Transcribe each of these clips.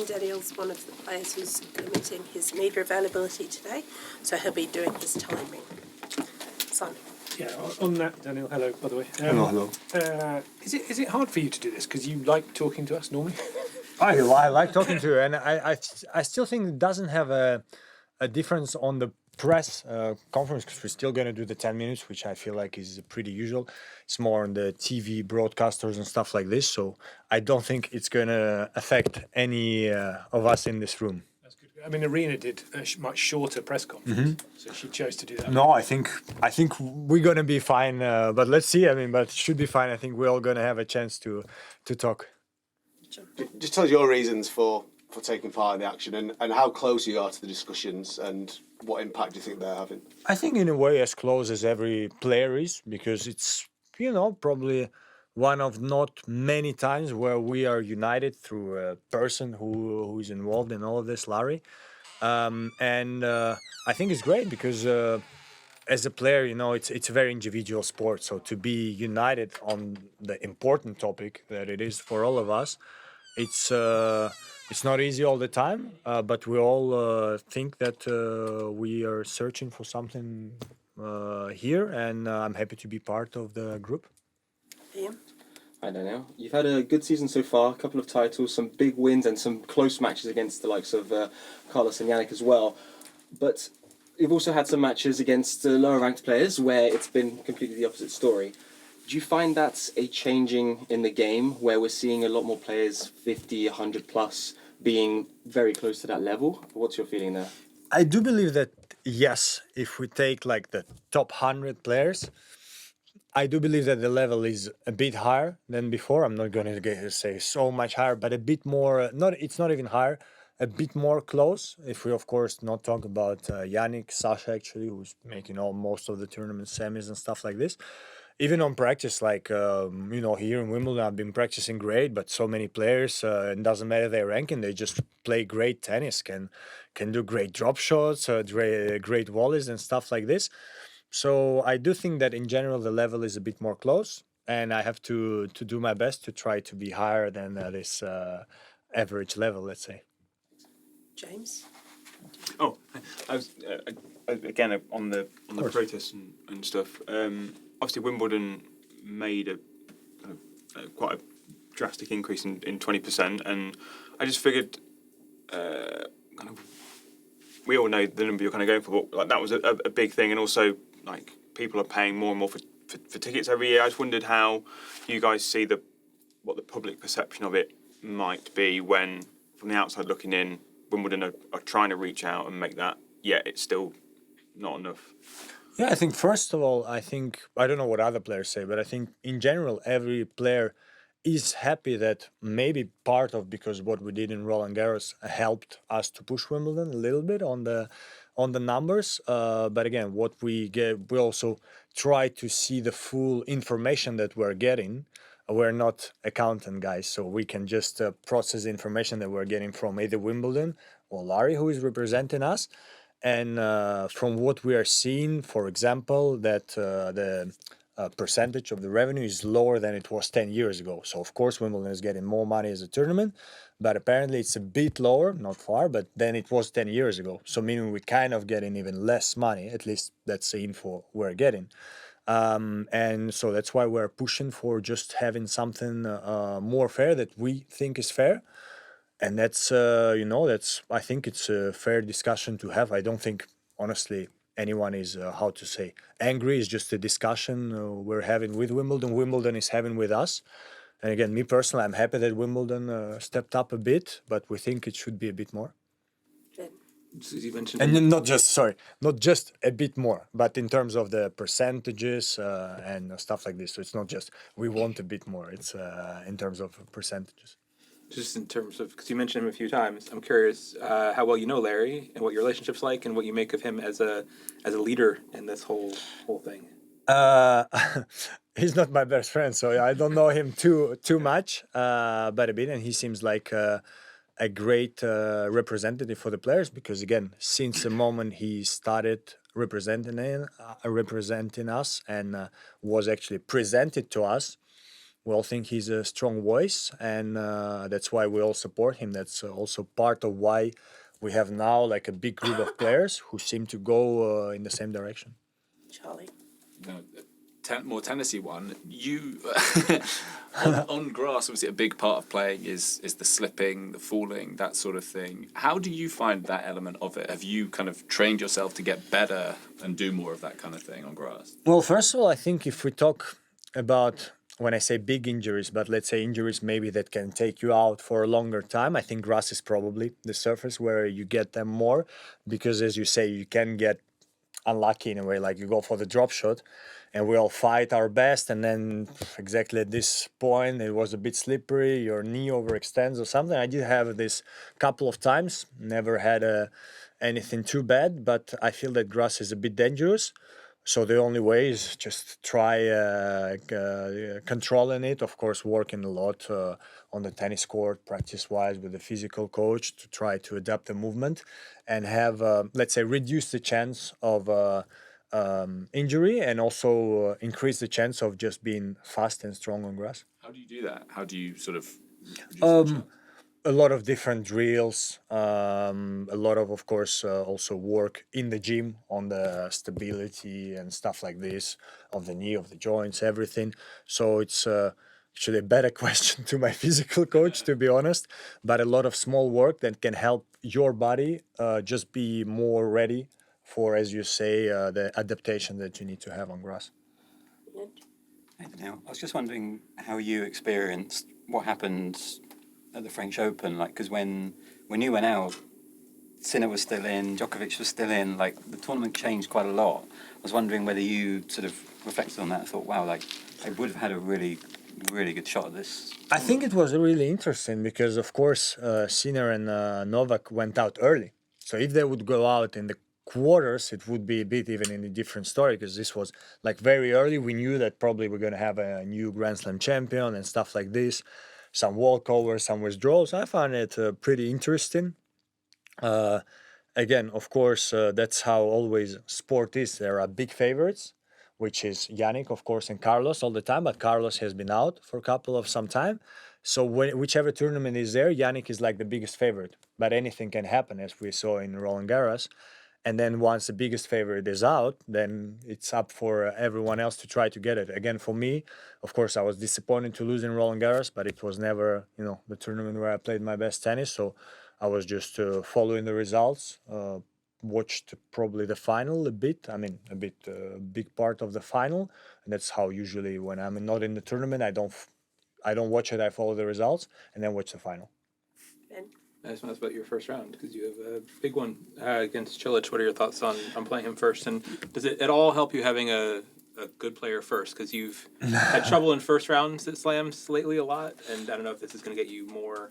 Daniil's one of the players who's limiting his media availability today, so he'll be doing his timing. Simon. Yeah, on that, Daniil, hello, by the way. Hello. Is it hard for you to do this? Because you like talking to us normally? I like talking to you, and I still think it doesn't have a difference on the press conference, because we're still going to do the 10 minutes, which I feel like is pretty usual. It's more on the TV broadcasters and stuff like this, so I don't think it's going to affect any of us in this room. That's good. I mean, Irina did a much shorter press conference, so she chose to do that. No, I think we're going to be fine, but let's see. I mean, but it should be fine. I think we're all going to have a chance to talk. Just tell us your reasons for taking part in the action, and how close you are to the discussions, and what impact do you think they're having? I think in a way as close as every player is, because it's, probably one of not many times where we are united through a person who is involved in all of this, Larry. And I think it's great because as a player, it's a very individual sport. So to be united on the important topic that it is for all of us, it's not easy all the time, but we all think that we are searching for something here, and I'm happy to be part of the group. Ian? Hi Daniil. You've had a good season so far, a couple of titles, some big wins and some close matches against the likes of Carlos and Yannick as well. But you've also had some matches against lower ranked players where it's been completely the opposite story. Do you find that's a changing in the game where we're seeing a lot more players 50, 100 plus being very close to that level? What's your feeling there? I do believe that, yes, if we take like the top 100 players, I do believe that the level is a bit higher than before. I'm not going to say so much higher, but a bit more, it's not even higher, a bit more close. If we, of course, not talk about Yannick, Sasha, actually, who's making most of the tournament semis and stuff like this. Even on practice, like, here in Wimbledon, I've been practicing great, but so many players, it doesn't matter their ranking, they just play great tennis, can do great drop shots, great volleys and stuff like this. So I do think that in general, the level is a bit more close, and I have to do my best to try to be higher than this average level, let's say. James? Oh, I was again on the protests and stuff. Obviously, Wimbledon made a quite a drastic increase in 20%, and I just figured, we all know the number you're kind of going for, but like that was a big thing, and also like people are paying more and more for tickets every year. I just wondered how you guys see what the public perception of it might be when, from the outside looking in, Wimbledon are trying to reach out and make that, yet it's still not enough. Yeah, I think first of all, I don't know what other players say, but I think in general, every player is happy that maybe part of, because what we did in Roland Garros helped us to push Wimbledon a little bit on the numbers. But again, what we also try to see the full information that we're getting. We're not accountant guys, so we can just process the information that we're getting from either Wimbledon or Larry, who is representing us. And from what we are seeing, for example, that the percentage of the revenue is lower than it was 10 years ago. So, of course, Wimbledon is getting more money as a tournament, but apparently it's a bit lower, not far, but than it was 10 years ago. So, meaning we're kind of getting even less money, at least that's the info we're getting. And so that's why we're pushing for just having something more fair that we think is fair. And that's, I think it's a fair discussion to have. I don't think, honestly, anyone is, angry. It's just a discussion we're having with Wimbledon. Wimbledon is having with us. And again, me personally, I'm happy that Wimbledon stepped up a bit, but we think it should be a bit more. So you mentioned, and not just a bit more, but in terms of the percentages and stuff like this. So it's not just we want a bit more. It's in terms of percentages. Just in terms of, because you mentioned him a few times, I'm curious how well you know Larry and what your relationship's like and what you make of him as a leader in this whole thing. He's not my best friend, so I don't know him too much, but a bit, and he seems like a great representative for the players, because again, since the moment he started representing us and was actually presented to us, We all think he's a strong voice, and that's why we all support him. That's also part of why we have now like a big group of players who seem to go in the same direction. Charlie. No, more tennisy one. You on grass, obviously, a big part of playing is the slipping, the falling, that sort of thing. How do you find that element of it? Have you kind of trained yourself to get better and do more of that kind of thing on grass? Well, first of all, I think if we talk about, when I say big injuries, but let's say injuries maybe that can take you out for a longer time, I think grass is probably the surface where you get them more, because as you say, you can get unlucky in a way, like you go for the drop shot and we all fight our best, and then exactly at this point it was a bit slippery, your knee overextends or something. I did have this couple of times, never had anything too bad, but I feel that grass is a bit dangerous. So the only way is just try controlling it. Of course, working a lot on the tennis court, practice-wise, with the physical coach to try to adapt the movement and have, let's say, reduce the chance of injury, and also increase the chance of just being fast and strong on grass. How do you do that? How do you sort of reduce the chance? A lot of different drills, a lot of course, also work in the gym on the stability and stuff like this, of the knee, of the joints, everything. So it's actually a better question to my physical coach, to be honest, but a lot of small work that can help your body just be more ready for, as you say, the adaptation that you need to have on grass. Hey, Daniil, I was just wondering how you experienced what happened at the French Open, like, because when you went out, Sinner was still in, Djokovic was still in, like, the tournament changed quite a lot. I was wondering whether you sort of reflected on that and thought, wow, like, I would have had a really, really good shot at this. I think it was really interesting because, of course, Sinner and Novak went out early. So if they would go out in the quarters, it would be a bit even in a different story, because this was like very early. We knew that probably we're going to have a new Grand Slam champion and stuff like this. Some walkovers, some withdrawals. I found it pretty interesting. Again, of course, that's how always sport is. There are big favorites, which is Yannick, of course, and Carlos all the time. But Carlos has been out for a couple of some time. So whichever tournament is there, Yannick is like the biggest favorite. But anything can happen, as we saw in Roland Garros. And then once the biggest favorite is out, then it's up for everyone else to try to get it. Again, for me, of course, I was disappointed to lose in Roland Garros, but it was never, the tournament where I played my best tennis. So I was just following the results, watched probably the final a bit. I mean, a big part of the final. And that's how usually when I'm not in the tournament, I don't watch it. I follow the results and then watch the final. Ben? I just want to ask about your first round, because you have a big one against Cilic. What are your thoughts on playing him first? And does it at all help you having a good player first? Because you've had trouble in first rounds at slams lately a lot, and I don't know if this is going to get you more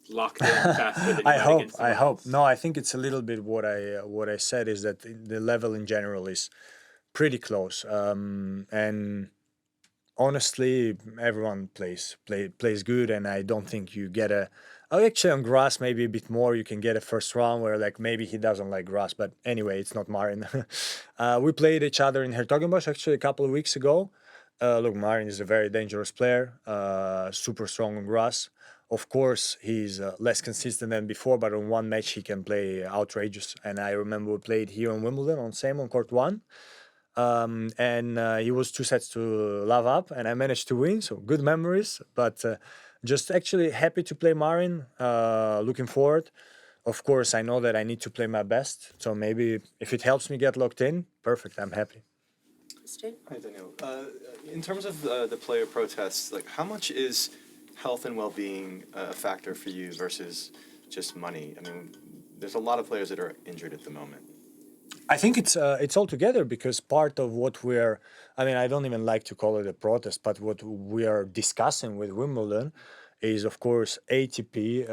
locked in faster than you might against someone else. No, I think it's a little bit what I said is that the level in general is pretty close. And honestly, everyone plays good, and I don't think you get actually on grass maybe a bit more. You can get a first round where like maybe he doesn't like grass, but anyway, it's not Marin. We played each other in Hertogenbosch actually a couple of weeks ago. Look, Marin is a very dangerous player, super strong on grass. Of course, he's less consistent than before, but on one match he can play outrageous. And I remember we played here in Wimbledon on court 1. And he was 2 sets to love up, and I managed to win. So good memories, but just actually happy to play Marin. Looking forward. Of course, I know that I need to play my best. So maybe if it helps me get locked in, perfect. I'm happy. Stu? Hi, Daniil. In terms of the player protests, like how much is health and well-being a factor for you versus just money? I mean, there's a lot of players that are injured at the moment. I think it's all together, because part of what I don't even like to call it a protest, but what we are discussing with Wimbledon is, of course, ATP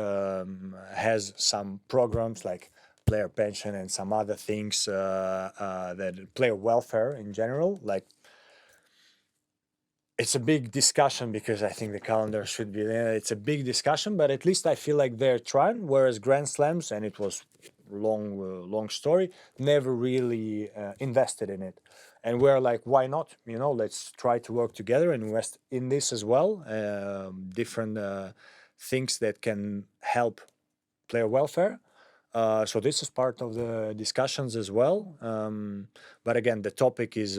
has some programs like player pension and some other things that player welfare in general. Like, it's a big discussion because I think the calendar should be there. It's a big discussion, but at least I feel like they're trying, whereas Grand Slams, and it was long story. Never really invested in it, and we're like, why not? Let's try to work together and invest in this as well. Different things that can help player welfare. So this is part of the discussions as well. But again, the topic is,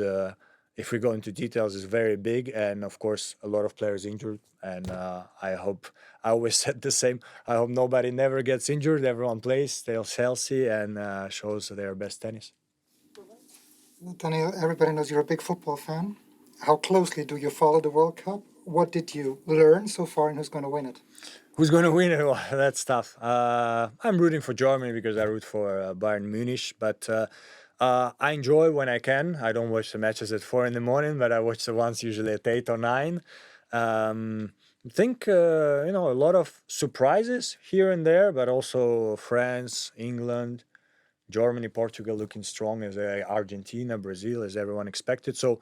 if we go into details, is very big, and of course, a lot of players injured. And I always said the same. I hope nobody never gets injured. Everyone plays, stays healthy, and shows their best tennis. Daniil, everybody knows you're a big football fan. How closely do you follow the World Cup? What did you learn so far, and who's going to win it? Who's going to win it? Well, that's tough. I'm rooting for Germany because I root for Bayern Munich, but I enjoy when I can. I don't watch the matches at 4 in the morning, but I watch the ones usually at 8 or 9. I think, a lot of surprises here and there, but also France, England, Germany, Portugal looking strong, as Argentina, Brazil, as everyone expected. So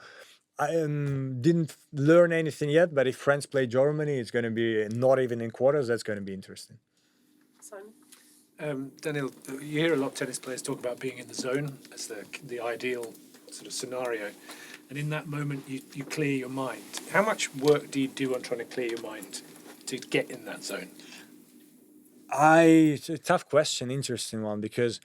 I didn't learn anything yet, but if France play Germany, it's going to be not even in quarters. That's going to be interesting. Simon? Daniil, you hear a lot of tennis players talk about being in the zone as the ideal sort of scenario. And in that moment, you clear your mind. How much work do you do on trying to clear your mind to get in that zone? It's a tough question, interesting one, because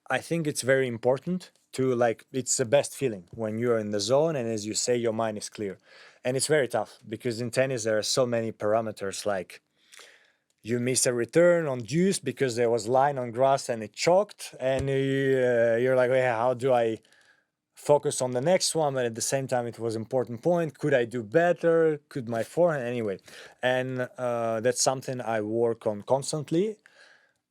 I think it's very important to, it's the best feeling when you're in the zone and, as you say, your mind is clear. And it's very tough because in tennis there are so many parameters, like you miss a return on deuce because there was line on grass and it choked, and you're like, yeah, how do I focus on the next one? But at the same time, it was an important point. Could I do better? Could my forehand? Anyway, and that's something I work on constantly.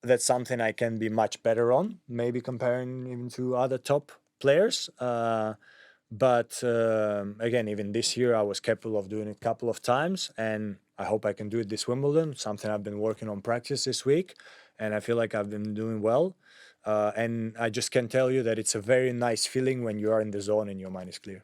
That's something I can be much better on, maybe comparing even to other top players. But again, even this year, I was capable of doing it a couple of times, and I hope I can do it this Wimbledon, something I've been working on practice this week, and I feel like I've been doing well. And I just can tell you that it's a very nice feeling when you are in the zone and your mind is clear.